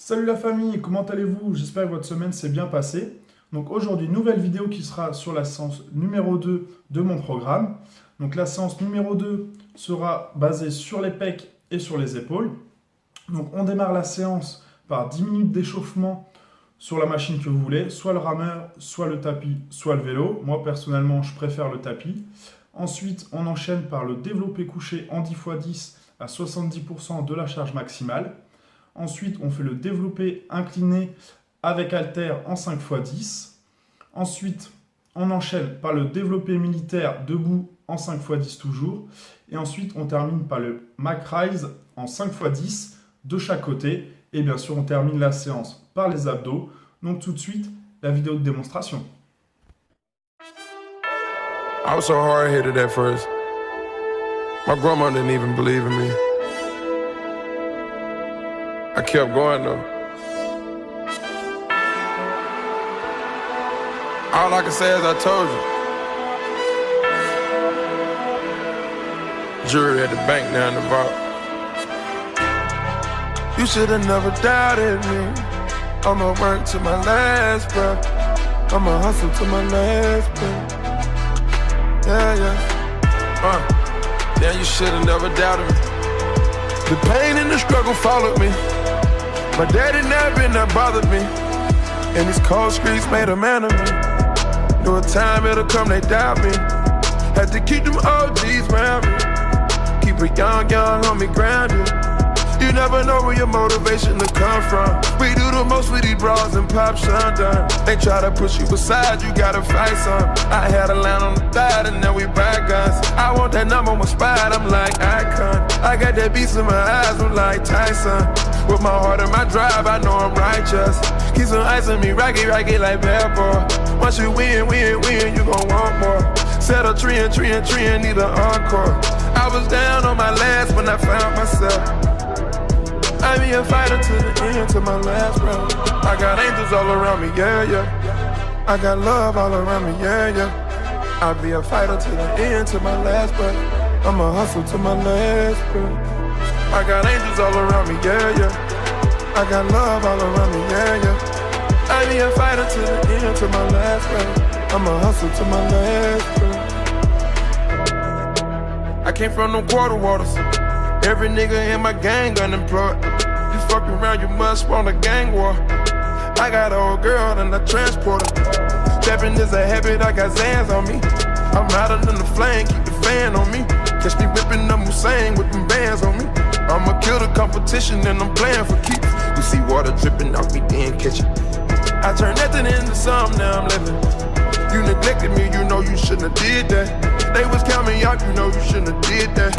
Salut la famille, comment allez-vous? J'espère que votre semaine s'est bien passée. Donc aujourd'hui, nouvelle vidéo qui sera sur la séance numéro 2 de mon programme. Donc la séance numéro 2 sera basée sur les pecs et sur les épaules. Donc on démarre la séance par 10 minutes d'échauffement sur la machine que vous voulez, soit le rameur, soit le tapis, soit le vélo. Moi personnellement, je préfère le tapis. Ensuite, on enchaîne par le développé couché en 10x10 à 70% de la charge maximale. Ensuite, on fait le développé incliné avec haltère en 5x10. Ensuite, on enchaîne par le développé militaire debout en 5x10 toujours. Et ensuite, on termine par le Mac Rise en 5x10 de chaque côté. Et bien sûr, on termine la séance par les abdos. Donc tout de suite, la vidéo de démonstration. I was so hard-headed at first. My grandma didn't even believe in me. I kept going though. All I can say is I told you. Jury at the bank now in the vault. You should have never doubted me. I'ma work to my last breath. I'ma hustle to my last breath. Yeah. Damn, you should have never doubted me. The pain and the struggle followed me. My daddy never been that bothered me. And these cold streets made a man of me. Knew a time it'll come, they doubt me. Had to keep them OGs around me. Keep a young homie grounded. You never know where your motivation to come from. We do the most with these bras and pop shundun. They try to push you aside, you gotta fight some. I had a line on the thigh and now we buy guns. I want that number one spot, I'm like icon. I got that beast in my eyes, I'm like Tyson. With my heart and my drive, I know I'm righteous. Keep some ice on me, rocky like bad boy. Once you win, you gon' want more. Set a tree and need an encore. I was down on my last when I found myself. I be a fighter to the end, to my last breath. I got angels all around me, yeah. I got love all around me, yeah. I be a fighter to the end, to my last breath. I'ma hustle to my last breath. I got angels all around me, yeah. I got love all around me, yeah. I be a fighter to the end, to my last breath. I'ma hustle to my last breath. I came from them quarter waters. Every nigga in my gang unemployed. You fuck around, you must want a gang war. I got an old girl and a transporter. Stepping is a habit, I got Zans on me. I'm hotter than the flame, keep the fan on me. Catch me whipping up Hussein with them bands on me. I'ma kill the competition and I'm playing for keeps. You see water dripping off me, then catch it. I turned nothing into something, now I'm living. You neglected me, you know you shouldn't have did that. They was counting me out, you know you shouldn't have did that.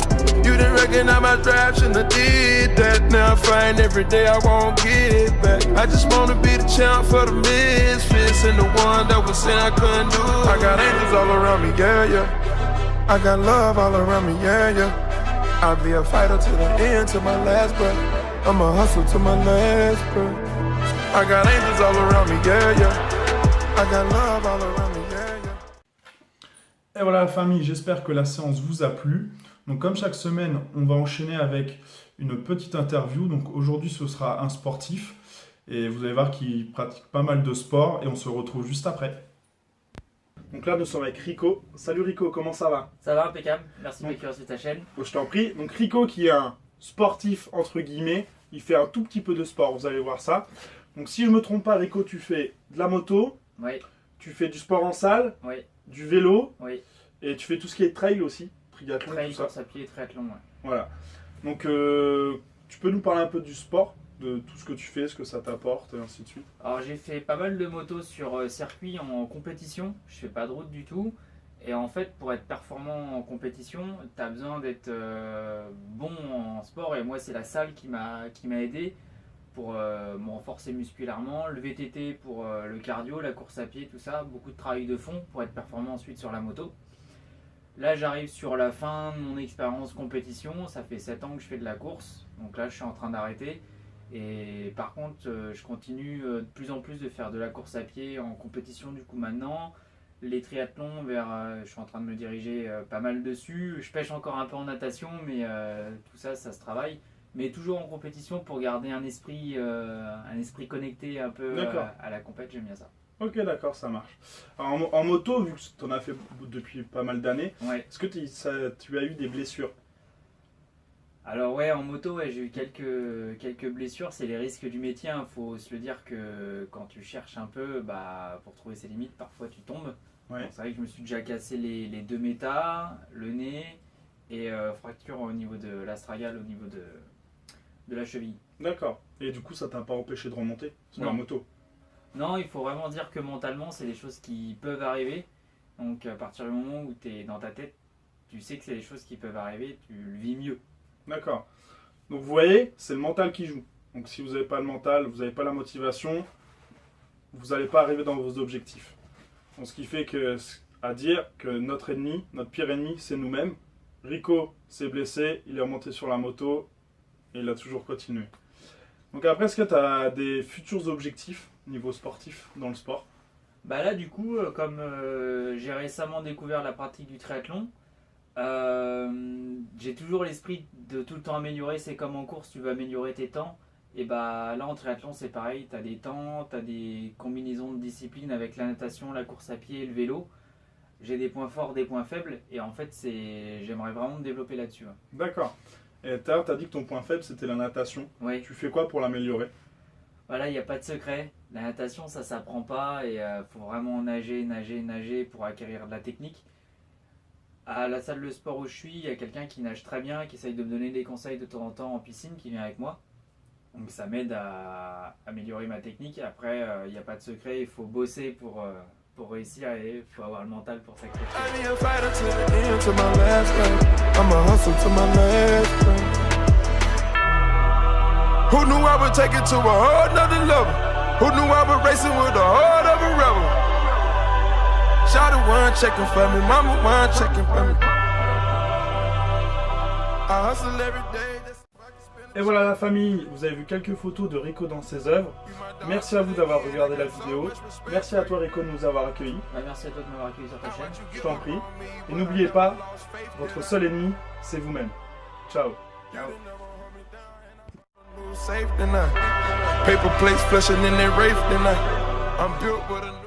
You didn't recognize my drive, shouldn't have did that. Now I find every day I won't get it back. I just wanna be the champ for the misfits and the one that was saying I couldn't do it. I got angels all around me, yeah. I got love all around me, yeah. I'll be a fighter to the end, to my last breath. I'ma hustle to my last breath. I got angels all around me, yeah. I got love all around me, yeah. Et voilà la famille, j'espère que la séance vous a plu. Donc comme chaque semaine, on va enchaîner avec une petite interview. Donc aujourd'hui, ce sera un sportif. Et vous allez voir qu'il pratique pas mal de sport. Et on se retrouve juste après. Donc là, nous sommes avec Rico. Salut Rico, comment ça va? Ça va, impeccable. Merci de m'accueillir sur ta chaîne. Je t'en prie. Donc Rico qui est un sportif entre guillemets. Il fait un tout petit peu de sport, vous allez voir ça. Donc si je ne me trompe pas, Rico, tu fais de la moto. Oui. Tu fais du sport en salle. Oui. Du vélo. Oui. Et tu fais tout ce qui est trail aussi. Triathlon, Trail, tout ça. course à pied, triathlon, ouais. Voilà. Donc, tu peux nous parler un peu du sport, de tout ce que tu fais, ce que ça t'apporte, et ainsi de suite. Alors j'ai fait pas mal de motos sur circuit en compétition. Je fais pas de route du tout. Et en fait, pour être performant en compétition, tu as besoin d'être bon en sport. Et moi, c'est la salle qui m'a aidé pour me renforcer musculairement. Le VTT pour le cardio, la course à pied, tout ça. Beaucoup de travail de fond pour être performant ensuite sur la moto. Là, j'arrive sur la fin de mon expérience compétition. Ça fait 7 ans que je fais de la course. Donc là, je suis en train d'arrêter. Et par contre, je continue de plus en plus de faire de la course à pied en compétition du coup maintenant. Les triathlons, je suis en train de me diriger pas mal dessus. Je pêche encore un peu en natation, mais tout ça, ça se travaille. mais toujours en compétition pour garder un esprit connecté un peu D'accord. à la compète, j'aime bien ça. Ok, d'accord, ça marche. Alors, en moto, vu que tu en as fait depuis pas mal d'années, Ouais. est-ce que tu as eu des blessures? Alors ouais, en moto, ouais, j'ai eu quelques blessures, c'est les risques du métier, hein. Faut se le dire que quand tu cherches un peu, bah, pour trouver ses limites, parfois tu tombes. Ouais. Donc, c'est vrai que je me suis déjà cassé les deux métas, le nez et fracture au niveau de l'astragale, au niveau de la cheville. D'accord. Et du coup, ça t'a pas empêché de remonter sur la Non. moto? Non, il faut vraiment dire que mentalement, c'est des choses qui peuvent arriver. Donc à partir du moment où tu es dans ta tête, tu sais que c'est des choses qui peuvent arriver, tu le vis mieux. D'accord. Donc vous voyez, c'est le mental qui joue. Donc si vous n'avez pas le mental, vous n'avez pas la motivation, vous n'allez pas arriver dans vos objectifs. Donc, ce qui fait que, à dire que notre ennemi, notre pire ennemi, c'est nous-mêmes. Rico s'est blessé, il est remonté sur la moto et il a toujours continué. Donc après, est-ce que tu as des futurs objectifs niveau sportif dans le sport? Bah là du coup, comme j'ai récemment découvert la pratique du triathlon, j'ai toujours l'esprit de tout le temps améliorer. C'est comme en course, tu veux améliorer tes temps. Et bah là en triathlon c'est pareil, tu as des temps, tu as des combinaisons de disciplines avec la natation, la course à pied et le vélo. J'ai des points forts, des points faibles et en fait j'aimerais vraiment me développer là-dessus. Ouais. D'accord. Et tu as dit que ton point faible c'était la natation. Ouais. Tu fais quoi pour l'améliorer? Voilà, il n'y a pas de secret. La natation ça s'apprend pas et faut vraiment nager pour acquérir de la technique. À la salle de sport où je suis, il y a quelqu'un qui nage très bien, qui essaye de me donner des conseils de temps en temps en piscine, qui vient avec moi. Donc ça m'aide à améliorer ma technique. Après, il n'y a pas de secret, il faut bosser pour réussir et il faut avoir le mental pour sacrifier. I be a fighter to the end, to my last breath. I'ma hustle to my last breath. Who knew I would take it to a whole nother level? Who knew I would racing with the heart of a rebel? Shawty one checking for me, mama one checking for me. I hustle every day. Et voilà la famille, vous avez vu quelques photos de Rico dans ses œuvres. Merci à vous d'avoir regardé la vidéo. Merci à toi Rico de nous avoir accueillis. Bah, merci à toi de m'avoir accueilli sur ta chaîne. Je t'en prie. Et n'oubliez pas, votre seul ennemi, c'est vous-même. Ciao. Ciao. Safe tonight. Paper plates flushing in their rafe tonight. I'm built with a new